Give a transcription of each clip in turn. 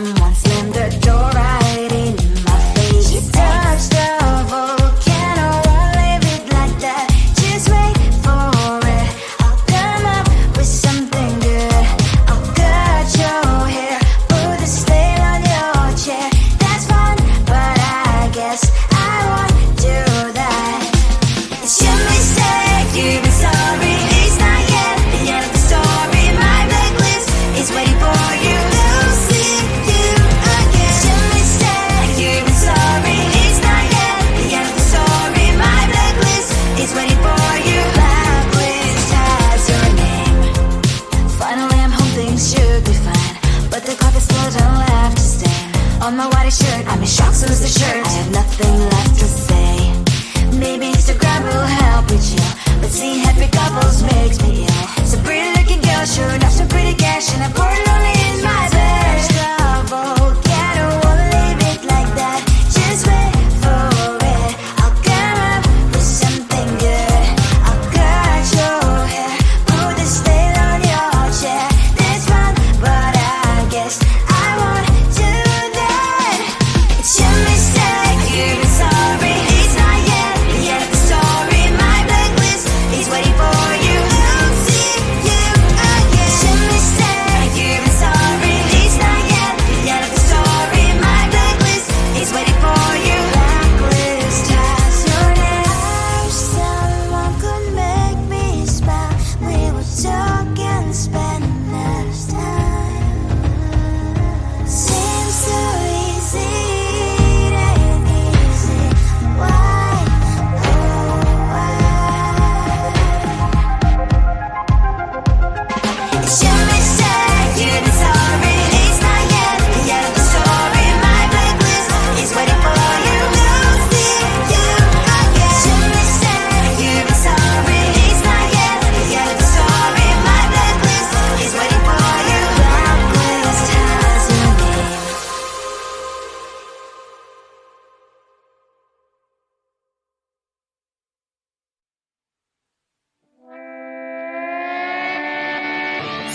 someone slammed the door right in my face. You touched the volcano, won't leave it like that. Just wait for it. I'll come up with something good. I'll cut your hair, put a stain on your chair. That's fun, but I guess I won't do that. It's your mistake, you've been sorry. It's not yet the end of the story. My blacklist is waiting for you. I'll see you again. It's your mistake, you've been sorry. It's not yet the end of the story. My blacklist is waiting for you. Blacklist has your name. Finally I'm home, things should be fine, but the carpet's still don't left to stain on my white shirt. I'm in shock, so is the shirt. I have nothing left to say. Maybe Instagram will help with you, but seeing happy couples makes me ill. Some pretty looking girl showing off some pretty cash, and I'm pouring lonely in my bed. Volcano, won't leave it like that. Just wait for it. I'll come up with something good. I'll cut your hair, put the stain on your chair. That's fun, but I guess I won't do that. It's your mistake, you've been sorry. It's not yet the end of the story. My blacklist is waiting for you. I'll see you again. It's your mistake, you've been sorry. It's not yet the end of the story. My blacklist is waiting for you. Blacklist has your name. I wish someone could make me smile. We would talk and spend less time. Seems so easy, it ain't easy. Why, oh why? It's your mistake, you've been sorry. It's not yet the end of the story. My blacklist is waiting for you. I'll see you again. It's your mistake, you've been sorry. It's not yet the end of the story. My blacklist is waiting for you. Blacklist has your name.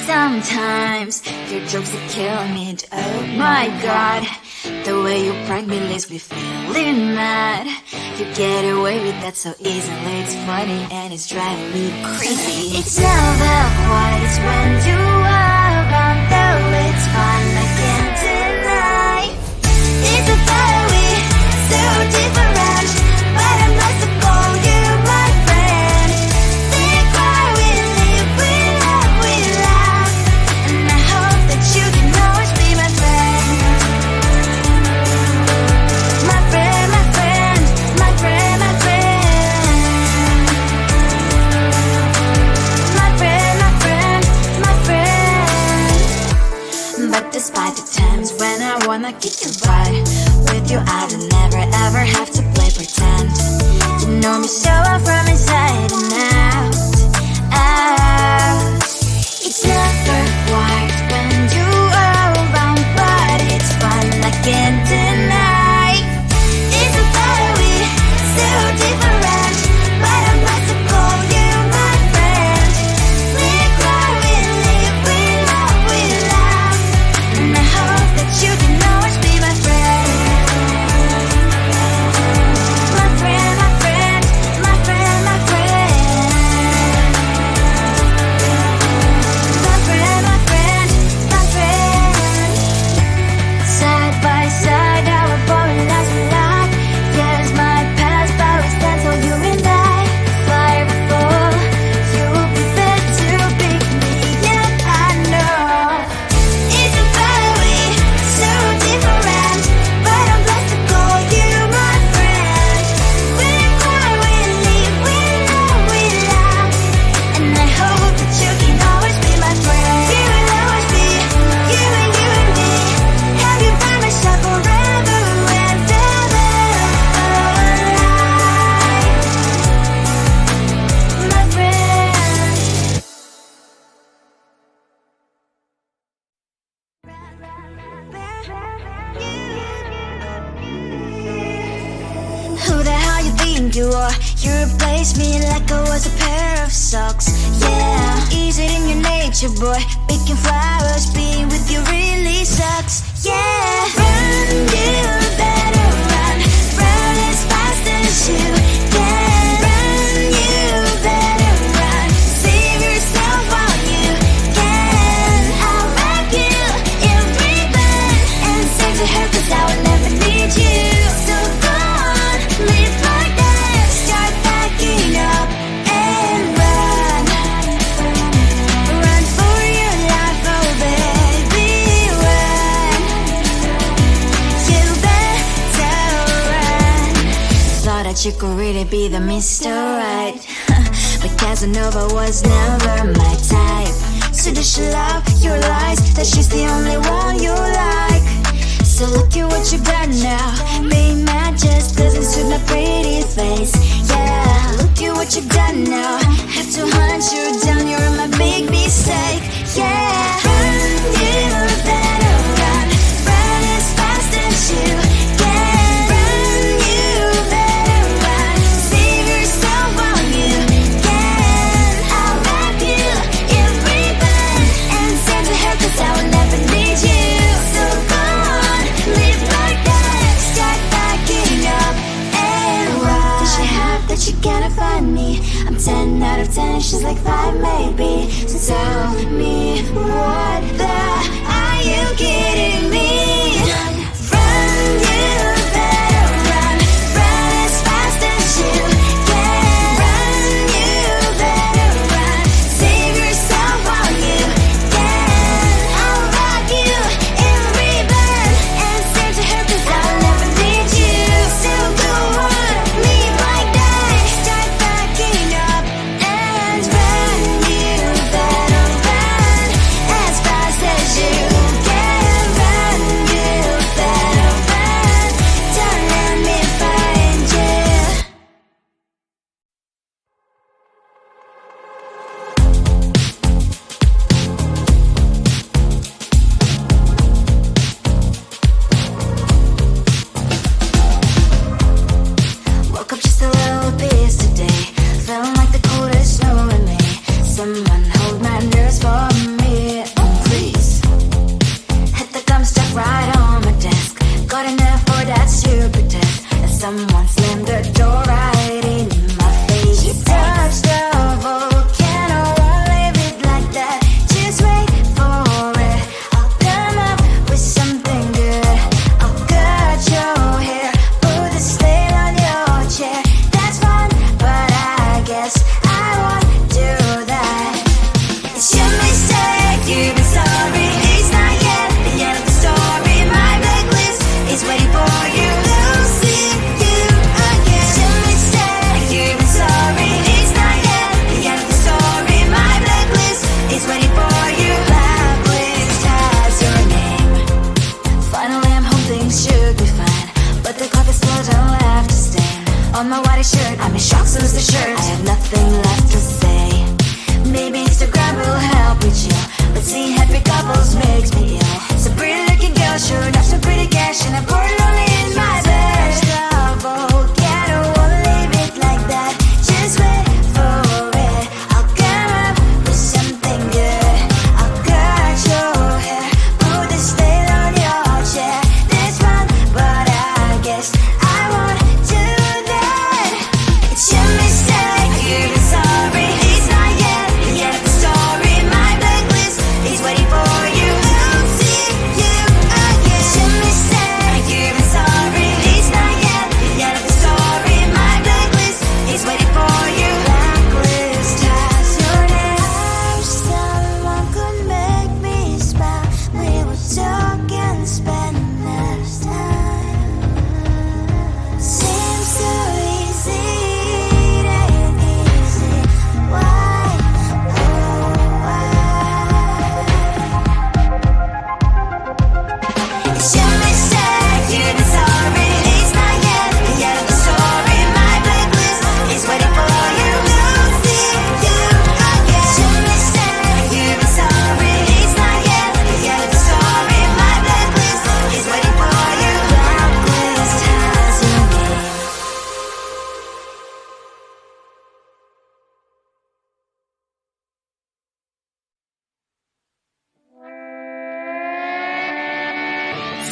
Sometimes your jokes are killing me. Oh my god, the way you prank me leaves me feeling mad. You get away with that so easily. It's funny and it's driving me crazy. It's never quiet, it's when you are around. Though it's fun, I can't deny. It's a very so different, but I must call you my friend. Think why we live, we love, we laugh, and I hope that you can always be my friend. My friend, my friend, my friend, my friend. My friend, my friend, my friend. But despite the times when I wanna kick your butt, with you I don't never ever have to play pretend. You know me so well from inside and out, out. It's never quiet when you are around, but it's fun, I can't deny. It's a very so different, but I must call you my friend. We cry, we live, we love, we laugh, and I hope that you can always be my friend. My friend, my friend, my friend, my friend. My friend, my friend, my friend. Side by side, our body lasts a lot. Years might pass, but we stand so you and I. Fire will fall, you'll be there to pick me up, I know. It's a very so different, but I'm blessed to call you my friend. We cry, we live, we love, we laugh, and I hope that you can always be my friend. You will always be, you and me. Have you by my side forever and ever, my friend. Who the hell you think you are? You replaced me like I was a pair of socks. Yeah, is it in your nature, boy? Picking flowers, being with you really sucks. Yeah, run, you better run. Run as fast as you can. Run, you better run. Save yourself while you can. I'll wrap you in ribbon and say to her, 'cause I will never need you. So go on, live like that. Start packing up and run. Run for your life, oh baby, run. You better run. Thought that you could really be the Mr. Right, but Casanova was never my type. So does she love your lies, that she's the only one you like? So look at what you got now. Being mad just doesn't suit my pretty face. Yeah, look at what you done now. Have to hunt you down, you're my big mistake. Yeah, run, you better run. Run as fast as you can. Run, you better run. Save yourself while you can. I'll wrap you in ribbon and send to her, 'cause I will never need you. So go on, live like that. Start packing up and run. Does she have that you cannot find me? I'm 10 out of 10, she's like 5 maybe. So tell me, what the are you kidding me? Run, you better run. Run as fast as you can. Run, you better run. Save yourself while you can. I'll wrap you in ribbon and send to her, 'cause I'll never need you. So go on, leave like that. Start packing up and run. You better run as fast as you can. Run, you better run. Don't let me find you. Woke up just a little pissed today. Feeling like the coldest snow in me. Someone hold my nerves for me, oh please. Hit the gum stuck right on my desk. Got enough for that stupid test. And someone slammed the door right in my face. You touched the volcano, I'll leave it like that. Just wait for it. I'll come up with something good. I'll cut your hair, put the stain on your chair. That's fun, but I guess I won't do that. It's your mistake, you've been sorry. It's not yet the end of the story. My blacklist is waiting for you. Losing you again. It's your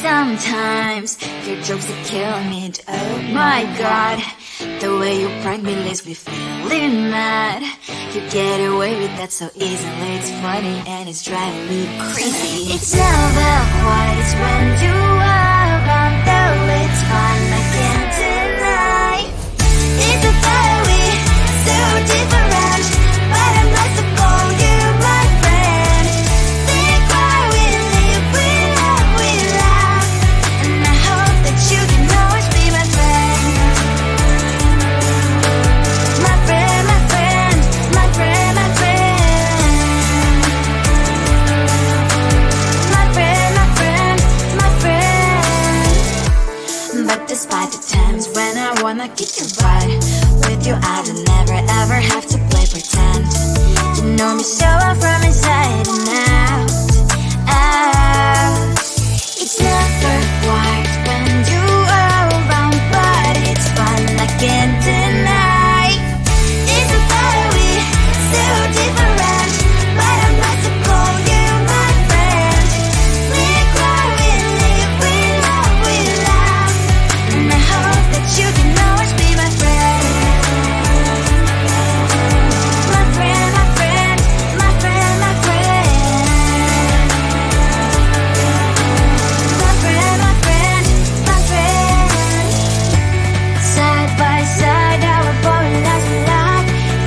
Sometimes your jokes that kill me. Oh my god, the way you prank me leaves me feeling mad. You get away with that so easily. It's funny and it's driving me crazy. It's never quite as when you are around, though it's fun, I can't deny. It's a very so different, but I'm not to call you my friend. Think why we live, we love, we laugh, and I hope that you can always be my friend. My friend, my friend, my friend, my friend. My friend, my friend, my friend. But despite the times when I wanna kick your butt, with you I don't never ever have to play pretend. You know me so well from inside and out, out. It's never quite when you are around, but it's fun, I can't deny. It's a very so different, but I'm not to call you my friend. We cry, we live, we love, we laugh, and I hope that you can always be my friend. My friend, my friend, my friend, my friend. My friend, my friend, my friend. Side by side, our body last a lot.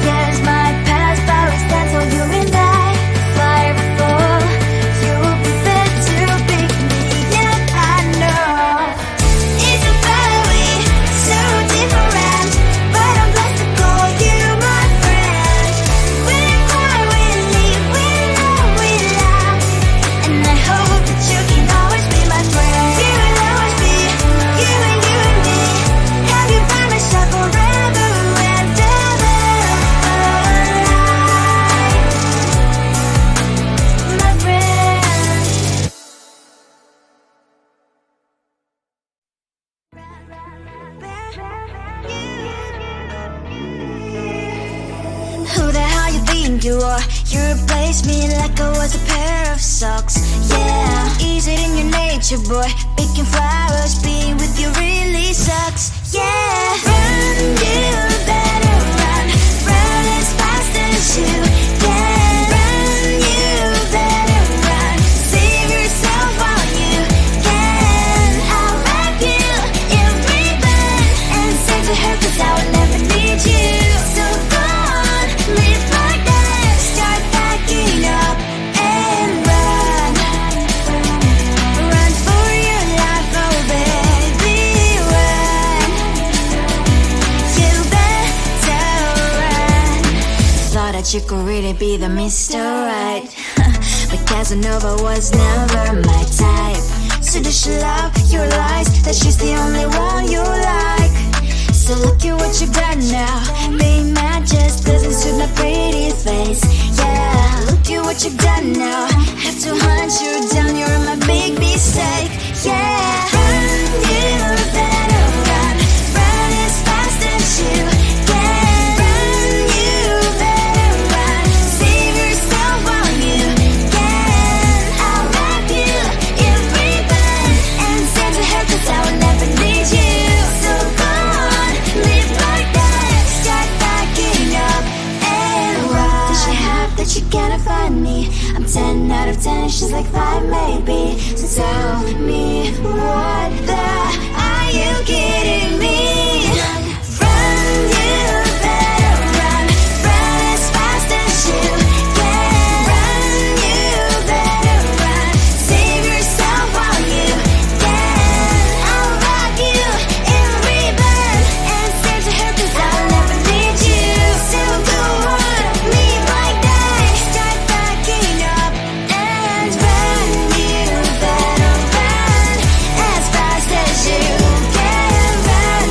Yes, my past, but we stand so you and I. Fire before you prefer to pick me, yet I know it's a very so different, but I'm blessed to call you my friend. We cry, we live, we love, we laugh, and I hope that you can always be my friend. You will always be you and me. Have you by my side forever and ever. My friend. Who the hell you think you are? You replaced me like I was a pair of socks. Yeah, is it in your nature, boy? Picking flowers, being with you really sucks. Yeah, run, you better run. Run as fast as you can. Run, you better run. Save yourself while you can. I'll wrap you in ribbon and send to her, 'cause I will never need you. So go on, live like that. Start packing up and run. Run for your life, oh baby, run. You better run. Thought that you could really be the Mr. Right, but Casanova was never my type. So does she love your lies, that she's the only one you like? So look at what you've done now. Being mad just doesn't suit my pretty face. Yeah, look at what you've done now. Have to hunt you down, you're my big mistake. Yeah, run, you better run. Run as fast as you can. Run, you better run. Save yourself while you can. I'll wrap you in ribbon and send to her, 'cause I will never need you. So go on, live like that. Start packing up and run. Does she have that you cannot find me? I'm 10 out of 10, she's like 5 maybe. So tell me, what the are you kidding me? Run, you better run. Run as fast as you can. Run, you better run. Save yourself while you can. I'll wrap you in ribbon and send to her, 'cause I'll never need you. So go on, live like that. Start packing up and run. You better run as fast as you can. Run,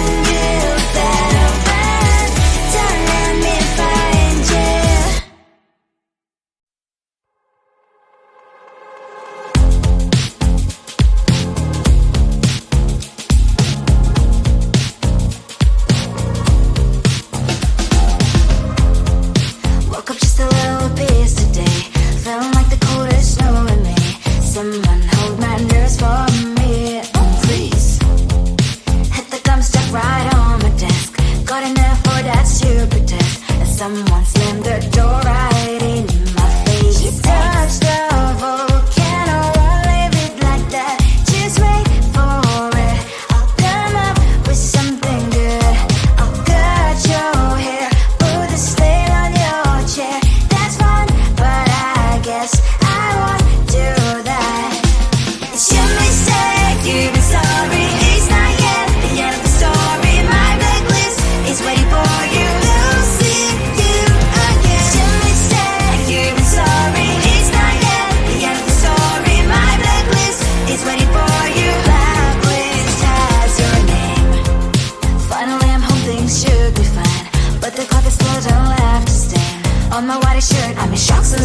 on my white shirt. I'm in shocks and